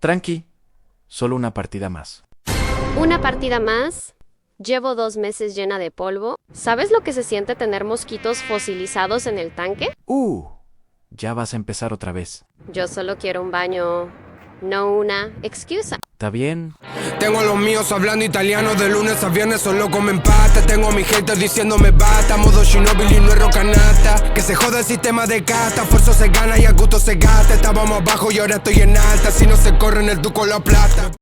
Tranqui, solo una partida más. ¿Una partida más? Llevo 2 meses llena de polvo. ¿Sabes lo que se siente tener mosquitos fosilizados en el tanque? Ya vas a empezar otra vez. Yo solo quiero un baño, no una excusa. ¿Está bien? Tengo a los míos hablando italiano de lunes a viernes, solo comen pasta. Tengo a mis haters diciéndome basta, modo Shinobi no es rocanata. Que se joda el sistema de casta, esfuerzo se gana y a gusto se gasta. Estábamos abajo y ahora estoy en alta, si no se corre en el duco la plata.